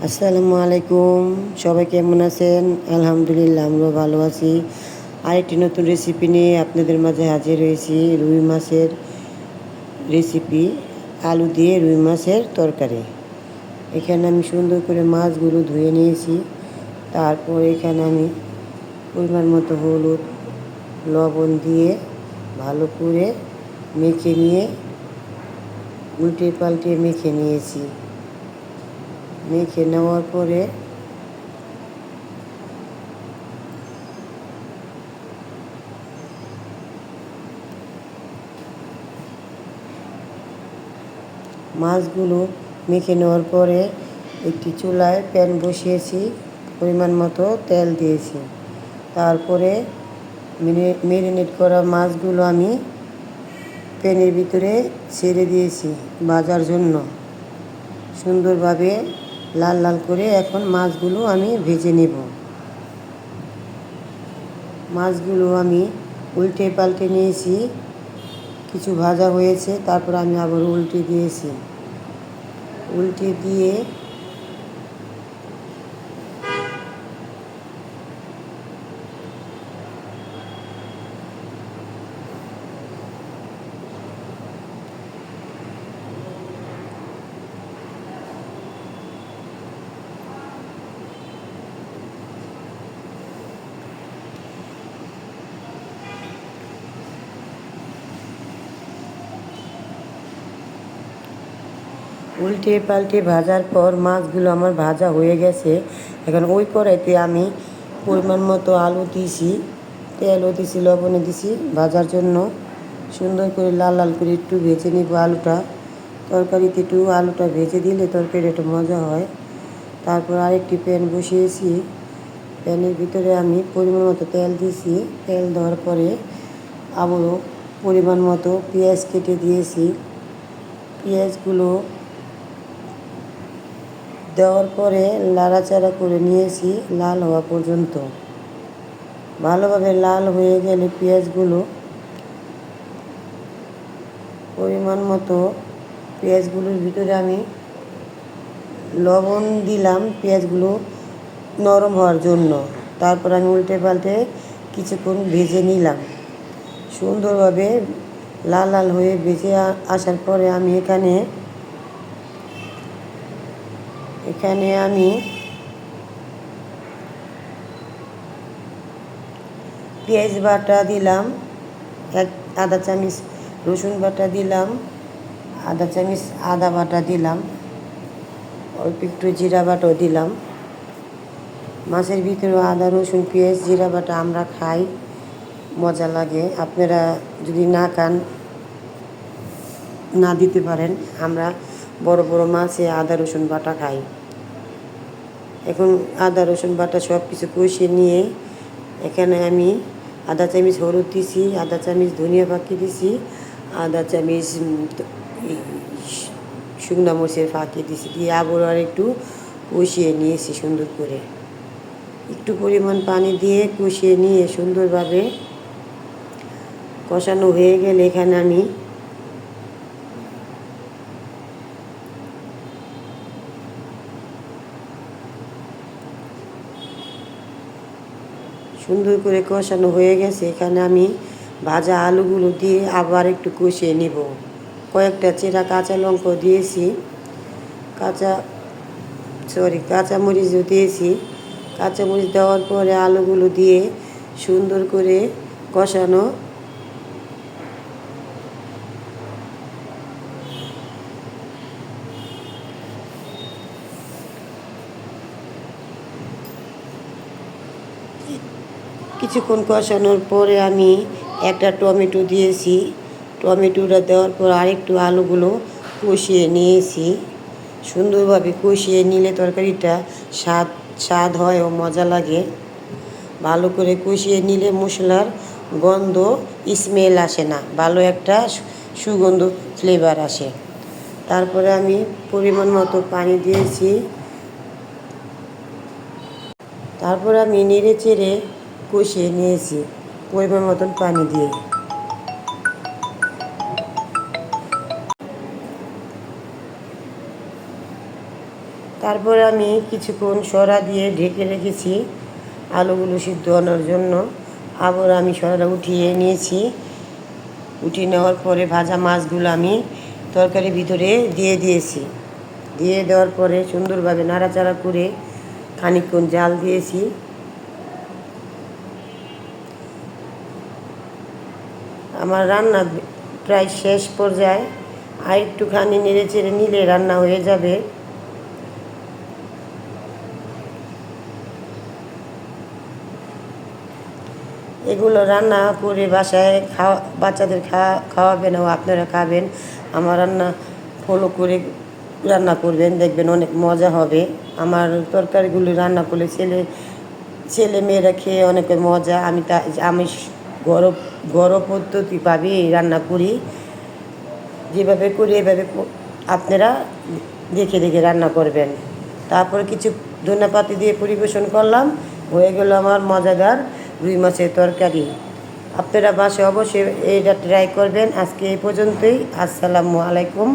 আসসালামু আলাইকুম। সবাই কেমন আছেন? আলহামদুলিল্লাহ আমরাও ভালো আছি। আরেকটি নতুন রেসিপি নিয়ে আপনাদের মাঝে হাজির হয়েছি। রুই মাছের রেসিপি, আলু দিয়ে রুই মাছের তরকারি। এখানে আমি সুন্দর করে মাছগুলো ধুয়ে নিয়েছি। তারপর এখানে আমি পরিমাণ মতো হলুদ, লবণ দিয়ে ভালো করে মেখে নিয়ে উল্টে পাল্টে মেখে নিয়েছি। মেখে নেওয়ার পরে মাছগুলো মেখে নেওয়ার পরে একটি চুলায় প্যান বসিয়েছি, পরিমাণ মতো তেল দিয়েছি। তারপরে ম্যারিনেট করা মাছগুলো আমি প্যানের ভিতরে ছেড়ে দিয়েছি ভাজার জন্য। সুন্দরভাবে লাল লাল করে এখন মাছগুলো আমি ভেজে নেব। মাছগুলো আমি উল্টে পাল্টে নিয়েছি, কিছু ভাজা হয়েছে, তারপর আমি আবার উল্টে দিয়েছি। উল্টে দিয়ে উল্টে পাল্টে ভাজার পর মাছগুলো আমার ভাজা হয়ে গেছে। এখন ওই কড়াইতে আমি পরিমাণ মতো আলু দিয়েছি, তেলও দিয়েছি, লবণও দিয়েছি ভাজার জন্য। সুন্দর করে লাল লাল করে একটু ভেজে নিব আলুটা। তরকারিতে একটু আলুটা ভেজে দিলে তরকারিটা একটু মজা হয়। তারপর আরেকটি প্যান বসিয়েছি। প্যানের ভিতরে আমি পরিমাণ মতো তেল দিয়েছি। তেল দেওয়ার পরে আবারও পরিমাণ মতো পেঁয়াজ কেটে দিয়েছি। পেঁয়াজগুলো দেওয়ার পরে নাড়াচাড়া করে নিয়েছি লাল হওয়া পর্যন্ত। ভালোভাবে লাল হয়ে গেলে পেঁয়াজগুলো পরিমাণ মতো পেঁয়াজগুলোর ভিতরে আমি লবণ দিলাম পেঁয়াজগুলো নরম হওয়ার জন্য। তারপর আমি উল্টে পাল্টে কিছুক্ষণ ভেজে নিলাম। সুন্দরভাবে লাল লাল হয়ে ভেজে আসার পরে আমি এখানে আমি পেঁয়াজ বাটা দিলাম, আধা চামচ রসুন বাটা দিলাম, আধা চামচ আদা বাটা দিলাম, অল্প একটু জিরা বাটাও দিলাম। মাছের ভিতরেও আদা রসুন পেঁয়াজ জিরা বাটা আমরা খাই, মজা লাগে। আপনারা যদি না খান না দিতে পারেন। আমরা বড় বড় মাছে আদা রসুন বাটা খাই। এখন আদা রসুন বাটা সব কিছু কষিয়ে নিয়ে এখানে আমি আধা চামচ হলুদ দিছি, আধা চামচ ধনিয়া ফাঁকি দিছি, আধা চামচ শুকনো মরিচের ফাঁকি দিছি, দিয়ে আবার আর একটু কষিয়ে নিয়েছি সুন্দর করে। একটু পরিমাণ পানি দিয়ে কষিয়ে নিয়ে সুন্দরভাবে কষানো হয়ে গেলে এখানে আমি সুন্দর করে কষানো হয়ে গেছে। এখানে আমি ভাজা আলুগুলো দিয়ে আবার একটু কষিয়ে নিব। কয়েকটা চেরা কাঁচা লঙ্কা দিয়েছি, কাঁচামরিচও দিয়েছি। কাঁচামরিচ দেওয়ার পরে আলুগুলো দিয়ে সুন্দর করে কষানো। কিছুক্ষণ কষানোর পরে আমি একটা টমেটো দিয়েছি। টমেটোটা দেওয়ার পর আরেকটু আলুগুলো কষিয়ে নিয়েছি। সুন্দরভাবে কষিয়ে নিলে তরকারিটা স্বাদ হয় ও মজা লাগে। ভালো করে কষিয়ে নিলে মশলার গন্ধ স্মেল আসে না, ভালো একটা সুগন্ধ ফ্লেভার আসে। তারপরে আমি পরিমাণ মতো পানি দিয়েছি। তারপর আমি নেড়ে চেড়ে কষিয়ে নিয়েছি পরিমাণ মতন পানি দিয়ে। তারপরে আমি কিছুক্ষণ সরা দিয়ে ঢেকে রেখেছি আলুগুলো সিদ্ধ হওয়ার জন্য। আবার আমি সরা উঠিয়ে নিয়েছি। উঠিয়ে নেওয়ার পরে ভাজা মাছগুলো আমি তরকারির ভিতরে দিয়ে দিয়েছি। দিয়ে দেওয়ার পরে সুন্দরভাবে নাড়াচাড়া করে খানিকক্ষণ জাল দিয়েছি। আমার রান্না প্রায় শেষ পর্যায়ে, আর একটুখানি নেড়ে চেড়ে নিলে রান্না হয়ে যাবে। এগুলো রান্না করে বাসায় বাচ্চাদের খাওয়াবেন ও আপনারা খাবেন। আমার রান্না ফলো করে রান্না করবেন, দেখবেন অনেক মজা হবে। আমার তরকারিগুলো রান্না করলে ছেলে মেয়েরা খেয়ে অনেক মজা। আমি ঘরোয়া পদ্ধতিভাবেই রান্না করি। যেভাবে করি এভাবে আপনারা দেখে দেখে রান্না করবেন। তারপরে কিছু ধনেপাতা দিয়ে পরিবেশন করলাম। হয়ে গেল আমার মজাদার রুই মাছের তরকারি। আপনারা বাসায় অবশ্যই এটা ট্রাই করবেন। আজকে এই পর্যন্তই। আসসালামু আলাইকুম।